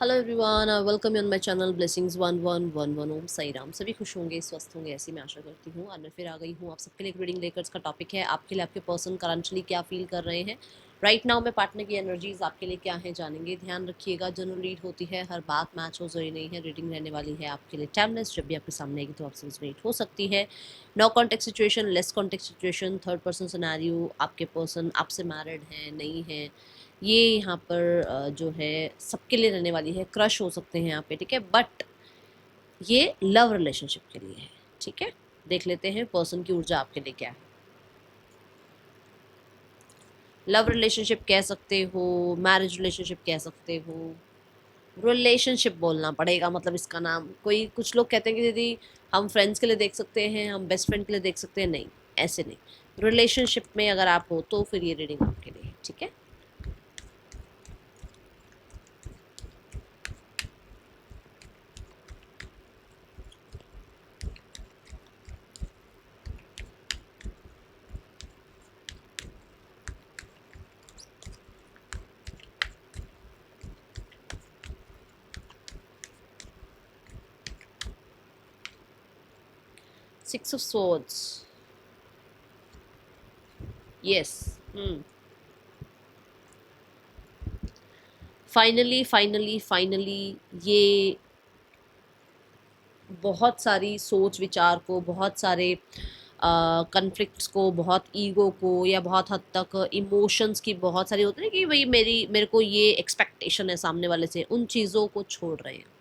Hello everyone, welcome on my channel blessings 1111 ओम साई राम। सभी खुश होंगे, स्वस्थ होंगे, ऐसी मैं आशा करती हूँ। और मैं फिर आ गई हूँ आप सबके लिए एक रीडिंग लेकर। इसका टॉपिक है आपके लिए आपके पर्सन करंटली क्या फील कर रहे हैं राइट नाउ में। पार्टनर की एनर्जीज आपके लिए क्या है जानेंगे। ध्यान रखिएगा, जनरल रीड होती है, हर बात मैच हो जरूरी नहीं है। रीडिंग रहने वाली है आपके लिए टाइमलेस। जब भी आपके सामने आएगी तो आपसे रेजोनेट हो सकती है। No contact situation, less contact situation, third person scenario, आपके पर्सन आपसे मैरिड हैं नहीं है, ये यहाँ पर जो है सबके लिए रहने वाली है। क्रश हो सकते हैं यहाँ पे, ठीक है, बट ये लव रिलेशनशिप के लिए है। ठीक है, देख लेते हैं पर्सन की ऊर्जा आपके लिए क्या है। लव रिलेशनशिप कह सकते हो, मैरिज रिलेशनशिप कह सकते हो, रिलेशनशिप बोलना पड़ेगा, मतलब इसका नाम। कोई कुछ लोग कहते हैं कि दीदी हम फ्रेंड्स के लिए देख सकते हैं, हम बेस्ट फ्रेंड के लिए देख सकते हैं। नहीं, ऐसे नहीं। रिलेशनशिप में अगर आप हो तो फिर ये रीडिंग आपके लिए है। ठीक है, 6 of swords, yes। Finally finally finally ये बहुत सारी सोच विचार को, बहुत सारे कन्फ्लिक्ट्स को, बहुत ईगो को, या बहुत हद तक इमोशंस की बहुत सारी होती है कि भाई मेरे को ये एक्सपेक्टेशन है सामने वाले से, उन चीज़ों को छोड़ रहे हैं।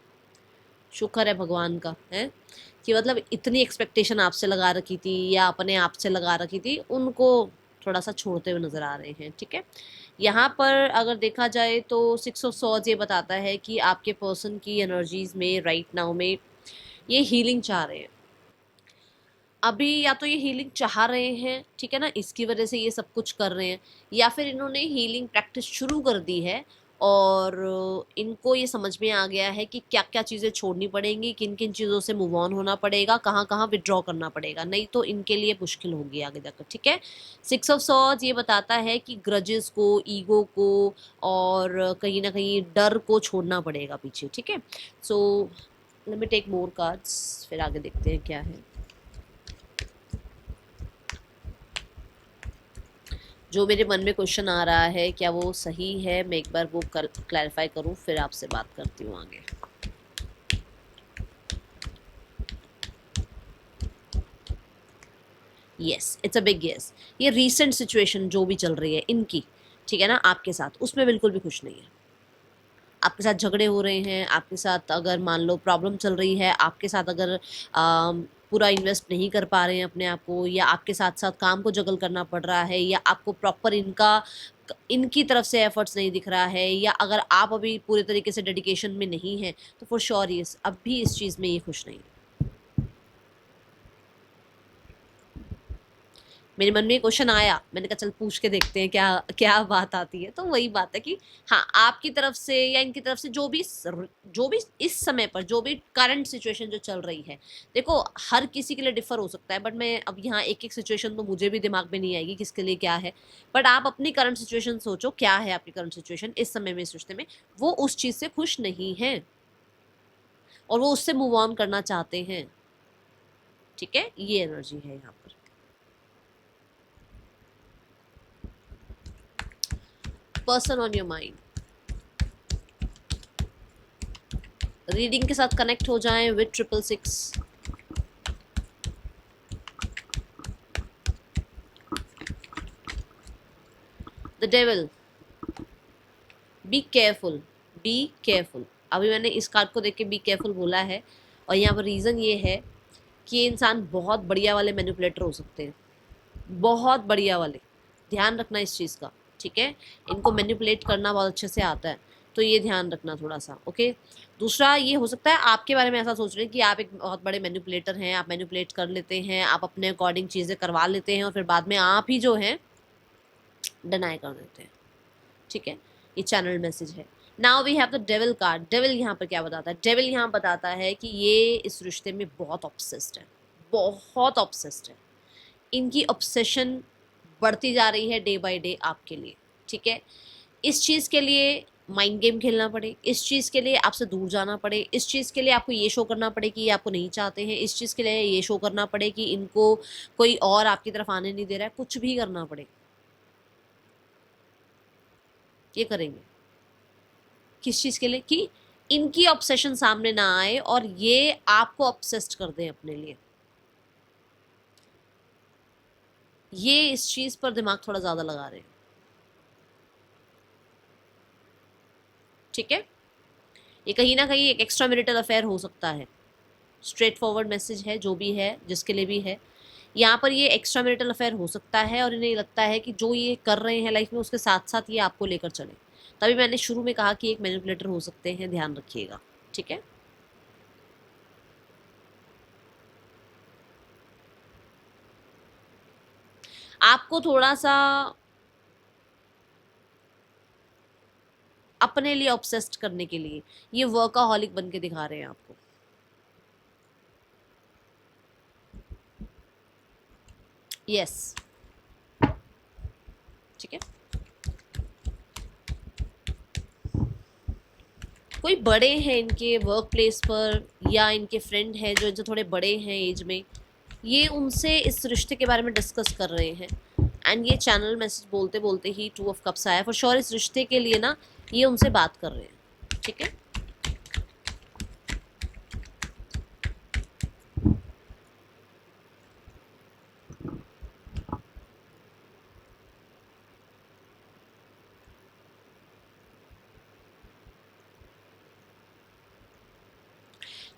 शुक्र है भगवान का है कि मतलब इतनी एक्सपेक्टेशन आपसे लगा रखी थी या अपने आप से लगा रखी थी, उनको थोड़ा सा छोड़ते हुए नजर आ रहे हैं। ठीक है, यहाँ पर अगर देखा जाए तो 6 ऑफ सॉर्ड्स ये बताता है कि आपके पर्सन की एनर्जीज में राइट नाउ में ये हीलिंग चाह रहे हैं। अभी या तो ये हीलिंग चाह रहे हैं, ठीक है ना, इसकी वजह से ये सब कुछ कर रहे हैं, या फिर इन्होंने हीलिंग प्रैक्टिस शुरू कर दी है और इनको ये समझ में आ गया है कि क्या क्या चीज़ें छोड़नी पड़ेंगी, किन किन चीज़ों से मूव ऑन होना पड़ेगा, कहाँ कहाँ विड्रॉ करना पड़ेगा, नहीं तो इनके लिए मुश्किल होगी आगे जाकर। ठीक है, 6 ऑफ सॉर्ड्स ये बताता है कि ग्रजेस को, ईगो को और कहीं ना कहीं डर को छोड़ना पड़ेगा पीछे। ठीक है, so let me take more cards, फिर आगे देखते हैं क्या है। जो मेरे मन में क्वेश्चन आ रहा है क्या वो सही है, मैं एक बार वो क्लैरिफाई करूं, फिर आपसे बात करती हूँ आगे। Yes, it's a big yes. ये रीसेंट सिचुएशन जो भी चल रही है इनकी, ठीक है ना, आपके साथ, उसमें बिल्कुल भी खुश नहीं है। आपके साथ झगड़े हो रहे हैं, आपके साथ अगर मान लो प्रॉब्लम चल रही है, आपके साथ अगर पूरा इन्वेस्ट नहीं कर पा रहे हैं अपने आप को, या आपके साथ साथ काम को जगल करना पड़ रहा है, या आपको प्रॉपर इनकी तरफ से एफर्ट्स नहीं दिख रहा है, या अगर आप अभी पूरे तरीके से डेडिकेशन में नहीं है, तो फॉर श्योर ये अब भी इस चीज़ में ये खुश नहीं है। मेरे मन में क्वेश्चन आया, मैंने कहा चल पूछ के देखते हैं क्या क्या बात आती है। तो वही बात है कि हाँ, आपकी तरफ से या इनकी तरफ से जो भी इस समय पर जो भी करंट सिचुएशन जो चल रही है, देखो हर किसी के लिए डिफर हो सकता है, बट मैं अब यहाँ एक एक सिचुएशन तो मुझे भी दिमाग में नहीं आएगी किसके लिए क्या है। बट आप अपनी करंट सिचुएशन सोचो, क्या है आपकी करंट सिचुएशन इस समय में, इस रिश्ते में वो उस चीज़ से खुश नहीं है और वो उससे मूव ऑन करना चाहते हैं। ठीक है, ये एनर्जी है यहाँ पर। Person on your mind, reading के साथ कनेक्ट हो जाएं with 666। The devil, be careful, be careful. अभी मैंने इस कार्ड को देख के बी केयरफुल बोला है, और यहाँ पर रीज़न ये है कि ये इंसान बहुत बढ़िया वाले मैनिपुलेटर हो सकते हैं, बहुत बढ़िया वाले। ध्यान रखना इस चीज़ का, ठीक है, इनको मैनिपुलेट करना बहुत अच्छे से आता है, तो ये ध्यान रखना थोड़ा सा। ओके, दूसरा ये हो सकता है आपके बारे में ऐसा सोच रहे हैं कि आप एक बहुत बड़े मैनिपुलेटर हैं, आप मैनिपुलेट कर लेते हैं, आप अपने अकॉर्डिंग चीज़ें करवा लेते हैं और फिर बाद में आप ही जो है डिनाई कर देते हैं। ठीक है, ये चैनल मैसेज है। Now we have the devil card. Devil यहाँ पर क्या बताता है? डेविल यहाँ बताता है कि ये इस रिश्ते में बहुत ऑब्सेस्ड है, बहुत ऑब्सेस्ड है। इनकी ऑब्सेशन बढ़ती जा रही है डे बाय डे आपके लिए। ठीक है, इस चीज़ के लिए माइंड गेम खेलना पड़े, इस चीज़ के लिए आपसे दूर जाना पड़े, इस चीज़ के लिए आपको ये शो करना पड़े कि ये आपको नहीं चाहते हैं, इस चीज़ के लिए ये शो करना पड़े कि इनको कोई और आपकी तरफ आने नहीं दे रहा है, कुछ भी करना पड़े, ये करेंगे। किस चीज़ के लिए? कि इनकी ऑब्सेशन सामने ना आए और ये आपको ऑब्सेस्ड कर दें अपने लिए। ये इस चीज़ पर दिमाग थोड़ा ज़्यादा लगा रहे हैं, ठीक है? ये कहीं ना कहीं एक एक्स्ट्रा मैरिटल अफेयर हो सकता है, स्ट्रेट फॉरवर्ड मैसेज है, जो भी है, जिसके लिए भी है। यहाँ पर ये एक्स्ट्रा मैरिटल अफेयर हो सकता है और इन्हें लगता है कि जो ये कर रहे हैं लाइफ में उसके साथ साथ ये आपको लेकर चले। तभी मैंने शुरू में कहा कि एक मैनिपुलेटर हो सकते हैं, ध्यान रखिएगा, ठीक है? आपको थोड़ा सा अपने लिए ऑब्सेस्ड करने के लिए ये वर्काहॉलिक बन के दिखा रहे हैं आपको। यस, ठीक है। कोई बड़े हैं इनके वर्क प्लेस पर या इनके फ्रेंड हैं जो इनसे थोड़े बड़े हैं एज में, ये उनसे इस रिश्ते के बारे में डिस्कस कर रहे हैं। एंड ये चैनल मैसेज बोलते बोलते ही 2 ऑफ कप्स आया, फॉर श्योर इस रिश्ते के लिए ना ये उनसे बात कर रहे हैं, ठीक है।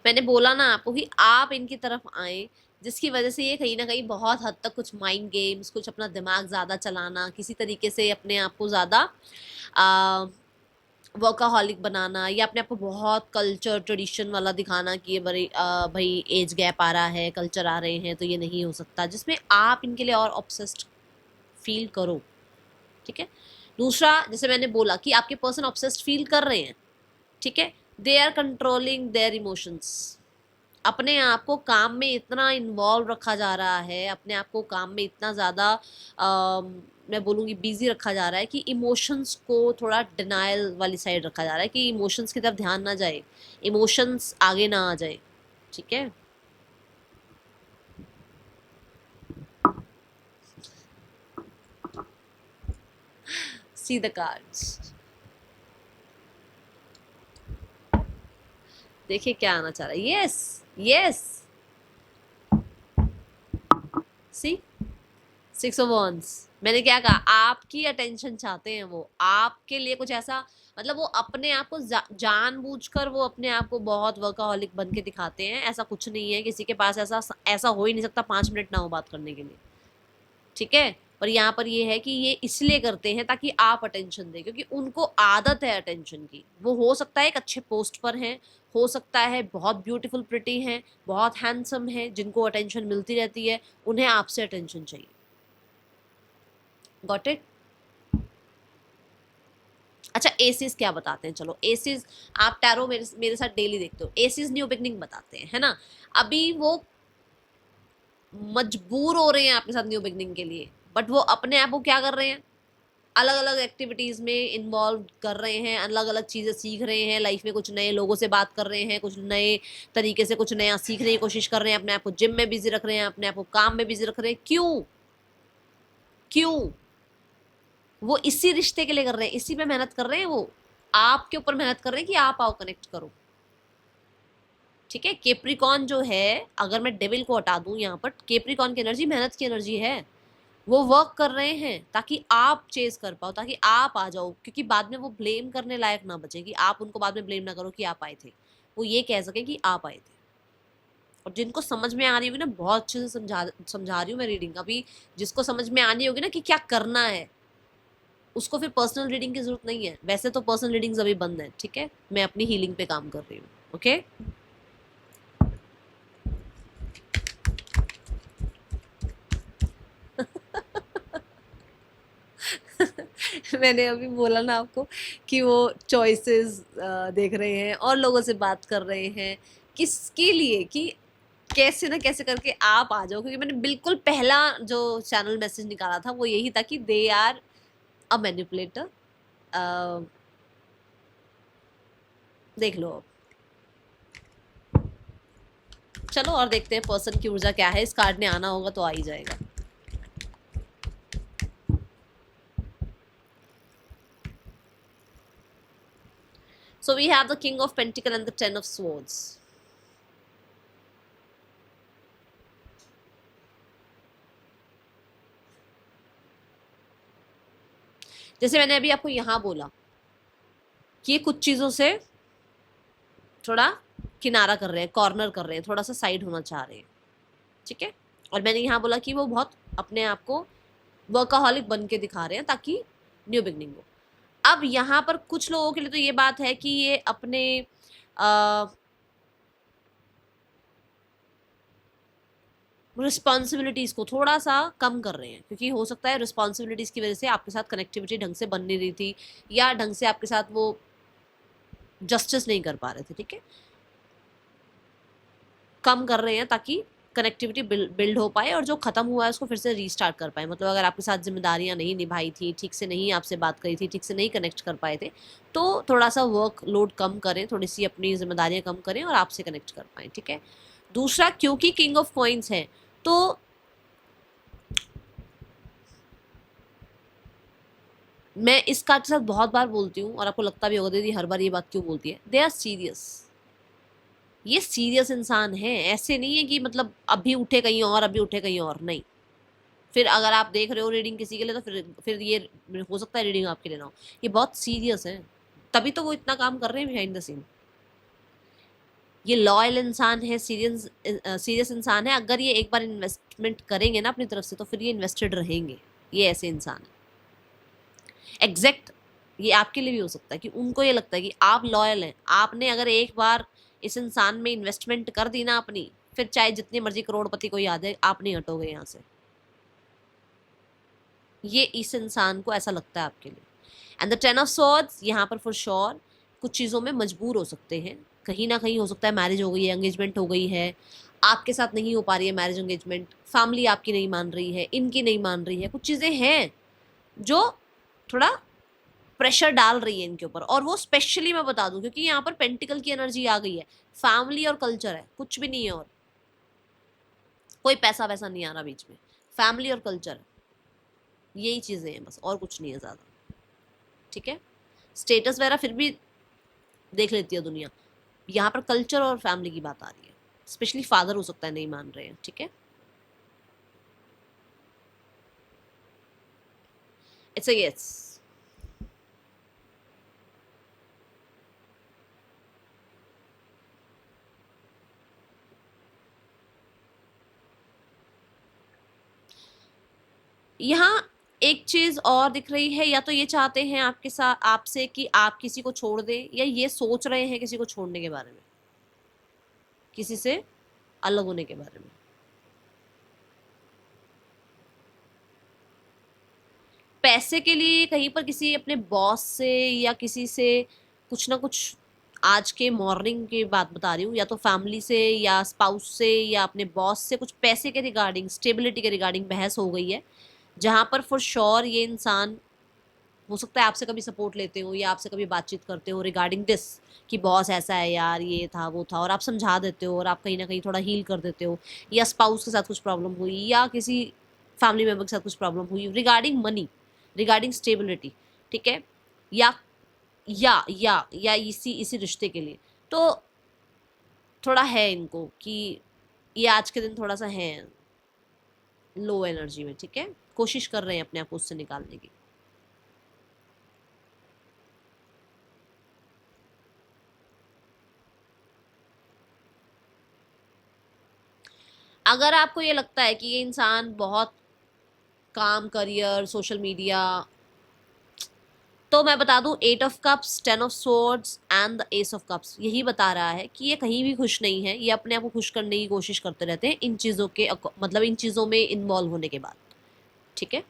मैंने बोला ना आपको कि आप इनकी तरफ आए, जिसकी वजह से ये कहीं ना कहीं बहुत हद तक कुछ माइंड गेम्स, कुछ अपना दिमाग ज़्यादा चलाना, किसी तरीके से अपने आप को ज़्यादा वर्काहॉलिक बनाना या अपने आप को बहुत कल्चर ट्रेडिशन वाला दिखाना कि ये बड़ी भाई एज गैप आ रहा है, कल्चर आ रहे हैं तो ये नहीं हो सकता, जिसमें आप इनके लिए और ऑब्सेस्ड फील करो, ठीक है। दूसरा, जैसे मैंने बोला कि आपके पर्सन ऑब्सेस्ड फील कर रहे हैं, ठीक है, they are controlling their emotions. अपने आप को काम में इतना इन्वॉल्व रखा जा रहा है, अपने आप को काम में इतना ज़्यादा मैं बोलूँगी बिजी रखा जा रहा है कि इमोशंस को थोड़ा डिनायल वाली साइड रखा जा रहा है कि इमोशंस की तरफ ध्यान ना जाए, इमोशंस आगे ना आ जाए, ठीक है। सी द कार्ड्स, देखिए क्या आना चाह रहा है। Yes, yes, see 6 of wands। मैंने क्या कहा, आपकी अटेंशन चाहते हैं वो, आपके लिए कुछ ऐसा, मतलब वो अपने आप को जानबूझकर वो अपने आप को बहुत वर्काहॉलिक बन के दिखाते हैं। ऐसा कुछ नहीं है, किसी के पास ऐसा ऐसा हो ही नहीं सकता 5 मिनट ना हो बात करने के लिए, ठीक है। पर यहाँ पर ये है कि ये इसलिए करते हैं ताकि आप अटेंशन दें, क्योंकि उनको आदत है अटेंशन की। वो हो सकता है एक अच्छे पोस्ट पर हैं, हो सकता है बहुत ब्यूटीफुल प्रिटी हैं, बहुत हैंडसम है, जिनको अटेंशन मिलती रहती है, उन्हें आपसे अटेंशन चाहिए। Got it? अच्छा, एसिस क्या बताते हैं? चलो एसिस, आप टैरो मेरे साथ डेली देखते हो, एसिस न्यू बिगनिंग बताते हैं, है ना। अभी वो मजबूर हो रहे हैं आपके साथ न्यू बिगनिंग के लिए, बट वो अपने आप को क्या कर रहे हैं, अलग अलग एक्टिविटीज में इन्वॉल्व कर रहे हैं, अलग अलग चीजें सीख रहे हैं लाइफ में, कुछ नए लोगों से बात कर रहे हैं, कुछ नए तरीके से कुछ नया सीखने की कोशिश कर रहे हैं, अपने आप को जिम में बिजी रख रहे हैं, अपने आप को काम में बिजी रख रहे हैं। क्यों? क्यों? वो इसी रिश्ते के लिए कर रहे हैं, इसी पे मेहनत कर रहे हैं, वो आपके ऊपर मेहनत कर रहे हैं कि आप आओ कनेक्ट करो, ठीक है। केप्रिकॉन जो है, अगर मैं डेविल को हटा दूं यहाँ पर, केप्रिकॉन की एनर्जी मेहनत की एनर्जी है। वो वर्क कर रहे हैं ताकि आप चेज कर पाओ, ताकि आप आ जाओ, क्योंकि बाद में वो ब्लेम करने लायक ना बचे, कि आप उनको बाद में ब्लेम ना करो कि आप आए थे, वो ये कह सके कि आप आए थे। और जिनको समझ में आ रही होगी ना, बहुत अच्छे से समझा रही हूँ मैं रीडिंग अभी, जिसको समझ में आनी होगी ना कि क्या करना है, उसको फिर पर्सनल रीडिंग की जरूरत नहीं है। वैसे तो पर्सनल रीडिंग्स अभी बंद है, ठीक है, मैं अपनी हीलिंग पे काम कर रही हूँ, ओके। मैंने अभी बोला ना आपको कि वो चॉइसेस देख रहे हैं और लोगों से बात कर रहे हैं, किसके लिए, कि कैसे ना कैसे करके आप आ जाओ, क्योंकि मैंने बिल्कुल पहला जो चैनल मैसेज निकाला था वो यही था कि दे आर अ मैनिपुलेटर, देख लो। चलो और देखते हैं पर्सन की ऊर्जा क्या है। इस कार्ड ने आना होगा तो आ ही जाएगा। So we have the King of Pentacle and the Ten of Swords. जैसे मैंने अभी आपको यहाँ बोला कि ये कुछ चीजों से थोड़ा किनारा कर रहे हैं, कॉर्नर कर रहे हैं, थोड़ा सा साइड होना चाह रहे हैं, ठीक है। और मैंने यहाँ बोला कि वो बहुत अपने आप को वर्काहॉलिक बन के दिखा रहे हैं ताकि न्यू बिगनिंग हो। अब यहाँ पर कुछ लोगों के लिए तो ये बात है कि ये अपने रिस्पॉन्सिबिलिटीज को थोड़ा सा कम कर रहे हैं, क्योंकि हो सकता है रिस्पॉन्सिबिलिटीज की वजह से आपके साथ कनेक्टिविटी ढंग से बन नहीं रही थी, या ढंग से आपके साथ वो जस्टिस नहीं कर पा रहे थे, ठीक है। कम कर रहे हैं ताकि कनेक्टिविटी बिल्ड हो पाए और जो खत्म हुआ है उसको फिर से रीस्टार्ट कर पाए। मतलब अगर आपके साथ जिम्मेदारियां नहीं निभाई थी, ठीक से नहीं आपसे बात करी थी, ठीक से नहीं कनेक्ट कर पाए थे, तो थोड़ा सा वर्क लोड कम करें, थोड़ी सी अपनी जिम्मेदारियां कम करें और आपसे कनेक्ट कर पाए, ठीक है। दूसरा, क्योंकि किंग ऑफ कॉइंस है तो मैं इस कार्ड के साथ बहुत बार बोलती हूँ और आपको लगता भी होगा दीदी हर बार ये बात क्यों बोलती है, दे आर सीरियस। ये सीरियस इंसान है, ऐसे नहीं है कि मतलब अभी उठे कहीं और अभी उठे कहीं और, नहीं। फिर अगर आप देख रहे हो रीडिंग किसी के लिए तो फिर ये हो सकता है रीडिंग आपके लिए ना हो। ये बहुत सीरियस है, तभी तो वो इतना काम कर रहे हैं बिहाइंड द सीन। ये लॉयल इंसान है, सीरियस इंसान है। अगर ये एक बार इन्वेस्टमेंट करेंगे ना अपनी तरफ से तो फिर ये इन्वेस्टेड रहेंगे। ये ऐसे इंसान है एग्जैक्ट। ये आपके लिए भी हो सकता है कि उनको ये लगता है कि आप लॉयल हैं, आपने अगर एक बार इस इंसान में इन्वेस्टमेंट कर दी ना अपनी, फिर चाहे जितनी मर्जी करोड़पति को याद है, आप नहीं हटोगे यहाँ से। ये इस इंसान को ऐसा लगता है आपके लिए। And the ten of swords यहाँ पर फॉर श्योर कुछ चीज़ों में मजबूर हो सकते हैं। कहीं ना कहीं हो सकता है मैरिज हो गई है, एंगेजमेंट हो गई है, आपके साथ नहीं हो पा रही है मैरिज एंगेजमेंट, फैमिली आपकी नहीं मान रही है, इनकी नहीं मान रही है, कुछ चीज़ें हैं जो थोड़ा प्रेशर डाल रही है इनके ऊपर। और वो स्पेशली मैं बता दूं क्योंकि यहाँ पर पेंटिकल की एनर्जी आ गई है, फैमिली और कल्चर है, कुछ भी नहीं है और कोई पैसा वैसा नहीं आ रहा बीच में, फैमिली और कल्चर, यही चीज़ें हैं बस, और कुछ नहीं है ज़्यादा, ठीक है। स्टेटस वगैरह फिर भी देख लेती है दुनिया, यहाँ पर कल्चर और फैमिली की बात आ रही है। स्पेशली फादर हो सकता है नहीं मान रहे हैं, ठीक है। It's a yes. यहाँ एक चीज और दिख रही है, या तो ये चाहते हैं आपके साथ आपसे कि आप किसी को छोड़ दें, या ये सोच रहे हैं किसी को छोड़ने के बारे में, किसी से अलग होने के बारे में। पैसे के लिए कहीं पर किसी अपने बॉस से या किसी से कुछ ना कुछ, आज के मॉर्निंग की बात बता रही हूँ, या तो फैमिली से या स्पाउस से या अपने बॉस से कुछ पैसे के रिगार्डिंग, स्टेबिलिटी के रिगार्डिंग बहस हो गई है, जहाँ पर फॉर श्योर ये इंसान हो सकता है आपसे कभी सपोर्ट लेते हो या आपसे कभी बातचीत करते हो रिगार्डिंग दिस कि बॉस ऐसा है यार, ये था वो था, और आप समझा देते हो और आप कहीं ना कहीं थोड़ा हील कर देते हो, या स्पाउस के साथ कुछ प्रॉब्लम हुई या किसी फैमिली मेम्बर के साथ कुछ प्रॉब्लम हुई रिगार्डिंग मनी, रिगार्डिंग स्टेबिलिटी, ठीक है, या इसी इसी रिश्ते के लिए, तो थोड़ा है इनको कि ये आज के दिन थोड़ा सा है लो एनर्जी में, ठीक है। कोशिश कर रहे हैं अपने आप को उससे निकालने की। अगर आपको ये लगता है कि ये इंसान बहुत काम, करियर, सोशल मीडिया, तो मैं बता दूं eight of cups, ten of swords and the ace of cups यही बता रहा है कि ये कहीं भी खुश नहीं है। ये अपने आप को खुश करने की कोशिश करते रहते हैं इन चीज़ों के मतलब इन चीज़ों में इन्वॉल्व होने के बाद, ठीक है।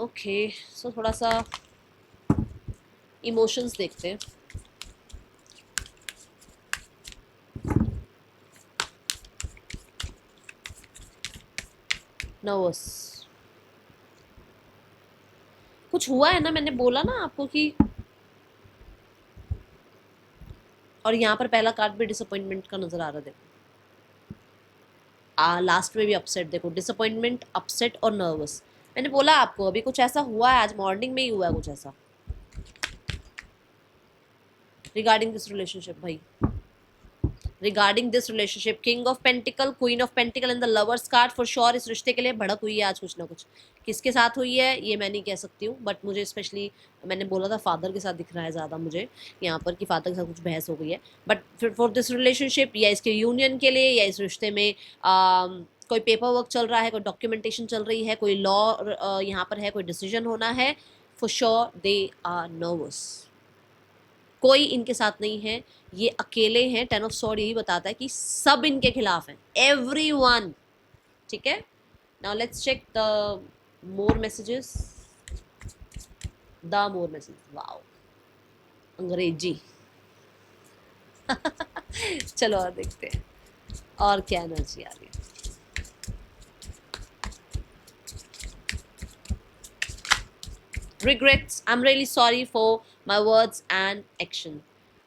ओके सो थोड़ा सा इमोशंस देखते हैं। नर्वस। कुछ हुआ है ना, मैंने बोला ना आपको कि, और यहाँ पर पहला कार्ड भी डिसअपॉइंटमेंट का नजर आ रहा है, देखो लास्ट में भी अपसेट, देखो डिसअपॉइंटमेंट, अपसेट और नर्वस। मैंने बोला आपको अभी कुछ ऐसा हुआ है, आज मॉर्निंग में ही हुआ है कुछ ऐसा रिगार्डिंग दिस रिलेशनशिप भाई, regarding this relationship. King of pentacle, queen of pentacle and the lovers card, for sure इस रिश्ते के लिए भड़क हुई है आज कुछ ना कुछ। किसके साथ हुई है ये मैं नहीं कह सकती हूँ, बट मुझे स्पेशली, मैंने बोला था फादर के साथ दिख रहा है ज़्यादा मुझे यहाँ पर, कि फादर के साथ कुछ बहस हो गई है। बट फॉर दिस रिलेशनशिप, या इसके यूनियन के लिए, या इस रिश्ते में कोई पेपर वर्क चल रहा है, कोई डॉक्यूमेंटेशन चल रही है, कोई लॉ यहाँ पर है, कोई डिसीजन होना है, for sure they are nervous. कोई इनके साथ नहीं है, ये अकेले हैं। टेन ऑफ सॉर्ड यही बताता है कि सब इनके खिलाफ हैं, एवरीवन। ठीक है, now let's check the more messages, the more message. Wow, अंग्रेजी। चलो और देखते हैं और क्या एनर्जी आ रही है। Regrets, I am really sorry for my words and action.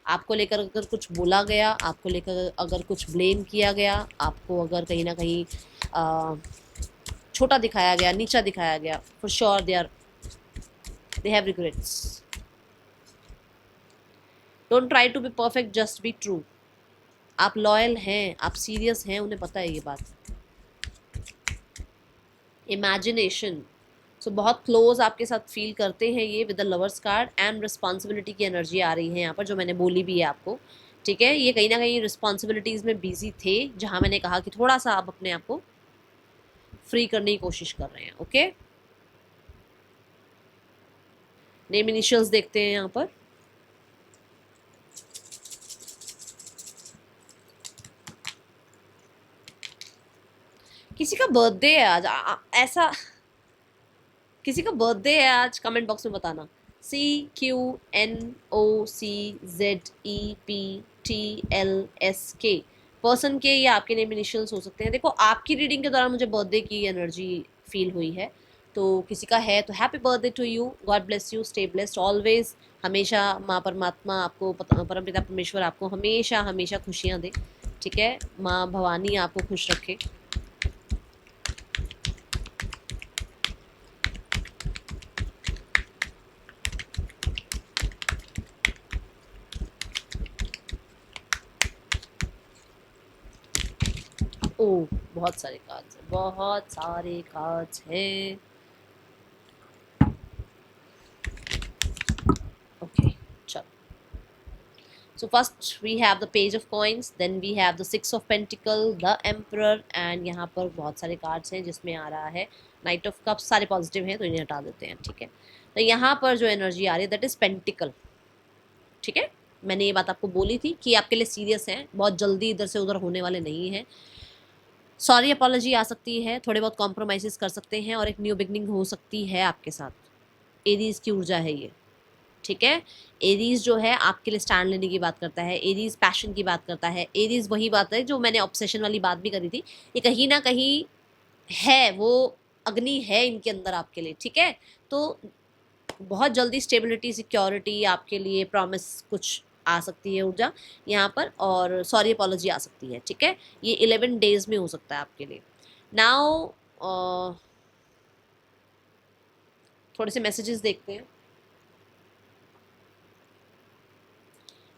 आपको लेकर अगर कुछ बोला गया, आपको लेकर अगर कुछ ब्लेम किया गया, आपको अगर कहीं ना कहीं छोटा दिखाया गया, नीचा दिखाया गया, for sure they have regrets. Don't try to be perfect, just be true. आप लॉयल हैं, आप सीरियस हैं, उन्हें पता है ये बात। इमेजिनेशन, सो बहुत क्लोज आपके साथ फील करते हैं ये with the lovers card, and responsibility की एनर्जी आ रही है यहाँ पर, जो मैंने बोली भी है आपको। ठीक है, ये कहीं ना कहीं रिस्पॉन्सिबिलिटीज़ में बिजी थे, जहाँ मैंने कहा कि थोड़ा सा आप अपने आप को फ्री करने की कोशिश कर रहे हैं। ओके, नेम इनिशियल्स देखते हैं यहाँ पर। किसी का बर्थडे है आज, ऐसा किसी का बर्थडे है आज, कमेंट बॉक्स में बताना। CQNOCZEPTLSK पर्सन के या आपके नेम इनिशियल्स हो सकते हैं। देखो आपकी रीडिंग के दौरान मुझे बर्थडे की एनर्जी फील हुई है, तो किसी का है तो happy birthday to you, God bless you, stay blessed always. हमेशा माँ परमात्मा आपको, परमपिता परमेश्वर आपको हमेशा हमेशा खुशियाँ दे। ठीक है, माँ भवानी आपको खुश रखे। ओह, बहुत सारे कार्ड्स हैं, बहुत सारे कार्ड्स हैं। ओके, चलो। So first we have the page of coins, then we have the six of pentacle, the emperor, and यहाँ पर बहुत सारे कार्ड्स हैं जिसमें आ रहा है नाइट ऑफ कप्स। सारे पॉजिटिव हैं तो इन्हें हटा देते हैं। ठीक है, तो यहाँ पर जो एनर्जी आ रही है दैट इज पेंटिकल। ठीक है, मैंने ये बात आपको बोली थी कि आपके लिए सीरियस है, बहुत जल्दी इधर से उधर होने वाले नहीं है। सॉरी अपॉलॉजी आ सकती है, थोड़े बहुत कॉम्प्रोमाइज़ कर सकते हैं, और एक न्यू बिगनिंग हो सकती है आपके साथ। एरीज की ऊर्जा है ये। ठीक है, एरीज जो है आपके लिए स्टैंड लेने की बात करता है, एरीज पैशन की बात करता है, एरीज वही बात है जो मैंने ऑब्सेशन वाली बात भी करी थी, ये कहीं ना कहीं है, वो अग्नि है इनके अंदर आपके लिए। ठीक है, तो बहुत जल्दी स्टेबिलिटी, सिक्योरिटी आपके लिए, प्रॉमिस कुछ आ सकती है ऊर्जा यहाँ पर, और सॉरी अपॉलॉजी आ सकती है। ठीक है, ये 11 डेज में हो सकता है आपके लिए। नाउ थोड़े से मैसेजेस देखते हैं,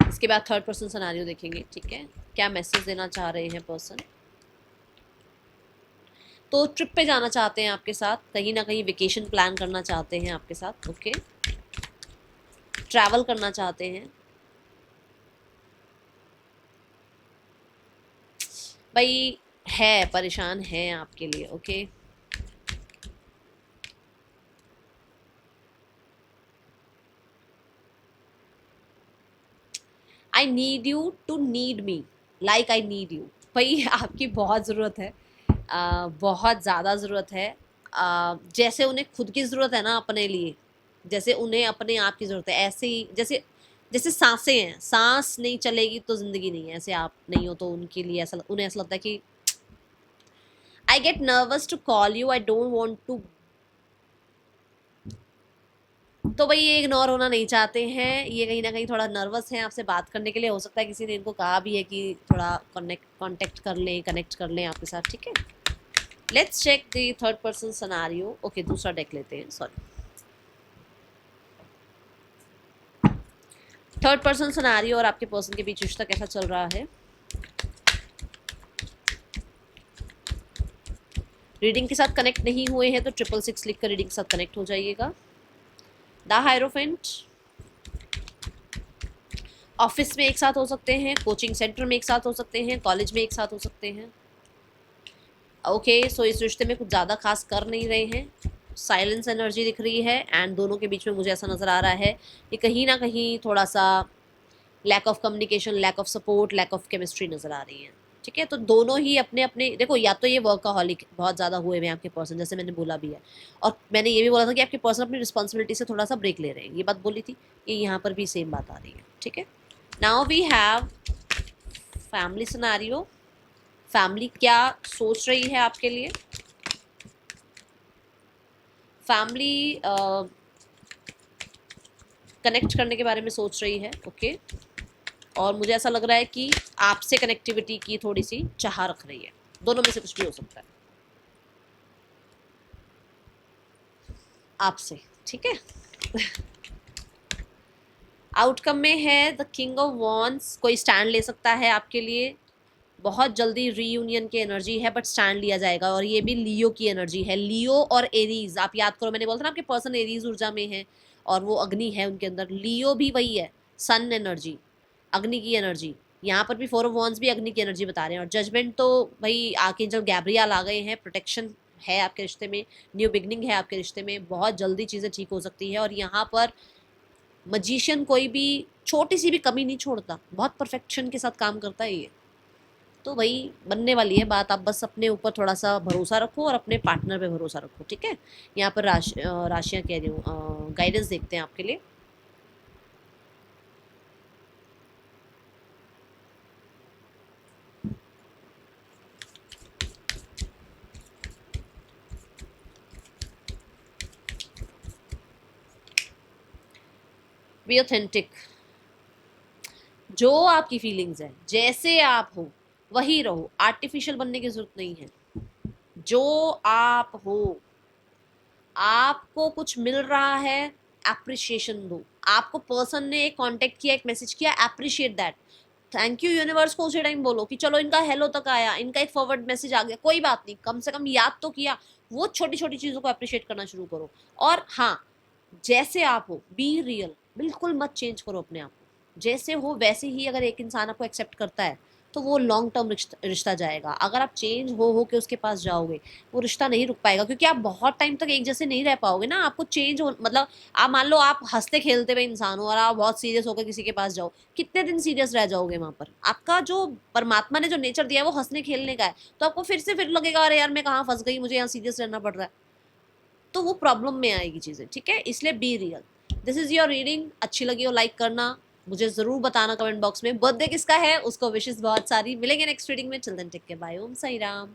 इसके बाद थर्ड पर्सन सिनेरियो देखेंगे। ठीक है, क्या मैसेज देना चाह रहे हैं पर्सन। तो ट्रिप पे जाना चाहते हैं आपके साथ, कहीं ना कहीं वेकेशन प्लान करना चाहते हैं आपके साथ। ओके, ट्रैवल करना चाहते हैं भाई, है परेशान है आपके लिए। Okay, I need you to need me, like I need you. भाई आपकी बहुत ज़रूरत है, बहुत ज़्यादा ज़रूरत है। जैसे उन्हें खुद की ज़रूरत है ना अपने लिए, जैसे उन्हें अपने आप की ज़रूरत है, ऐसे ही जैसे जैसे सांसें हैं, सांस नहीं चलेगी तो ज़िंदगी नहीं है, ऐसे आप नहीं हो तो उनके लिए ऐसा, उन्हें ऐसा लगता है कि I get nervous to call you, I don't want to. तो भाई ये इग्नोर होना नहीं चाहते हैं, ये कहीं ना कहीं थोड़ा नर्वस हैं आपसे बात करने के लिए। हो सकता है किसी ने इनको कहा भी है कि थोड़ा कनेक्ट कर लें, कनेक्ट कर लें आपके साथ, ठीक है। Let's check the third person scenario. Okay, दूसरा डेक लेते हैं, सॉरी। थर्ड पर्सन सिनेरियो और आपके पर्सन के बीच रिश्ता कैसा चल रहा है। रीडिंग के साथ कनेक्ट नहीं हुए हैं तो 666 लिख कर रीडिंग के साथ कनेक्ट हो जाइएगा। द हायरोफेंट, ऑफिस में एक साथ हो सकते हैं, कोचिंग सेंटर में एक साथ हो सकते हैं, कॉलेज में एक साथ हो सकते हैं। ओके, सो इस रिश्ते में कुछ ज़्यादा खास कर नहीं रहे हैं, साइलेंस एनर्जी दिख रही है। एंड दोनों के बीच में मुझे ऐसा नज़र आ रहा है कि कहीं ना कहीं थोड़ा सा lack of communication, lack of support, lack of chemistry नज़र आ रही है, ठीक है। तो दोनों ही अपने अपने, देखो या तो ये वर्कaholic बहुत ज़्यादा हुए हुए हैं आपके पर्सन, जैसे मैंने बोला भी है, और मैंने ये भी बोला था कि आपके पर्सन अपनी रिस्पॉन्सिबिलिटी से थोड़ा सा ब्रेक ले रहे हैं, ये बात बोली थी, ये यहाँ पर भी सेम बात आ रही है, ठीक है। Now we have family scenario. Family क्या सोच रही है आपके लिए। फैमिली कनेक्ट करने के बारे में सोच रही है, ओके। और मुझे ऐसा लग रहा है कि आपसे कनेक्टिविटी की थोड़ी सी चाह रख रही है, दोनों में से कुछ भी हो सकता है। आपसे, ठीक है। आउटकम में है द किंग ऑफ वॉन्ड्स, कोई स्टैंड ले सकता है आपके लिए। बहुत जल्दी रीयूनियन की एनर्जी है, बट स्टैंड लिया जाएगा। और ये भी लियो की एनर्जी है, लियो और एरीज। आप याद करो, मैंने बोला था ना आपके पर्सन एरीज ऊर्जा में है और वो अग्नि है उनके अंदर। लियो भी वही है, सन एनर्जी, अग्नि की एनर्जी। यहाँ पर भी 4 ऑफ वॉन्ड्स भी अग्नि की एनर्जी बता रहे हैं। और जजमेंट तो भाई आर्कएंजल गैब्रियल आ गए हैं, प्रोटेक्शन है आपके रिश्ते में, न्यू बिगनिंग है आपके रिश्ते में, बहुत जल्दी चीज़ें ठीक हो सकती है। और यहाँ पर मजिशियन कोई भी छोटी सी भी कमी नहीं छोड़ता, बहुत परफेक्शन के साथ काम करता है ये। तो वही बनने वाली है बात। आप बस अपने ऊपर थोड़ा सा भरोसा रखो और अपने पार्टनर पे भरोसा रखो, ठीक है। यहाँ पर राशियाँ कह रही हूँ, गाइडेंस देखते हैं आपके लिए। बी ऑथेंटिक, जो आपकी फीलिंग्स है, जैसे आप हो वही रहो, आर्टिफिशियल बनने की जरूरत नहीं है। जो आप हो, आपको कुछ मिल रहा है, एप्रिशिएशन दो। आपको पर्सन ने एक कांटेक्ट किया, एक मैसेज किया, appreciate that. Thank you universe को उसी टाइम बोलो कि चलो इनका हेलो तक आया, इनका एक फॉरवर्ड मैसेज आ गया, कोई बात नहीं, कम से कम याद तो किया। वो छोटी छोटी चीजों को अप्रिशिएट करना शुरू करो। और हाँ, जैसे आप हो बी रियल, बिल्कुल मत चेंज करो अपने आप को। जैसे हो वैसे ही अगर एक इंसान आपको एक्सेप्ट करता है तो वो लॉन्ग टर्म रिश्ता जाएगा। अगर आप चेंज हो के उसके पास जाओगे, वो रिश्ता नहीं रुक पाएगा, क्योंकि आप बहुत टाइम तक एक जैसे नहीं रह पाओगे ना। आपको चेंज हो, मतलब आप मान लो आप हंसते खेलते हुए इंसान हो और आप बहुत सीरियस होकर किसी के पास जाओ, कितने दिन सीरियस रह जाओगे वहां पर। आपका जो परमात्मा ने जो नेचर दिया है वो हंसने खेलने का है, तो आपको फिर से फिर लगेगा अरे यार मैं कहाँ फंस गई, मुझे यहाँ सीरियस रहना पड़ रहा है, तो वो प्रॉब्लम में आएगी चीज़ें, ठीक है। इसलिए be real. This is your reading, अच्छी लगी हो लाइक करना, मुझे ज़रूर बताना कमेंट बॉक्स में। बर्थडे किसका है उसको विशेष बहुत सारी। मिलेंगे नेक्स्ट रीडिंग में, चिल्ड्रन टेक के, बाय, ओम साई राम।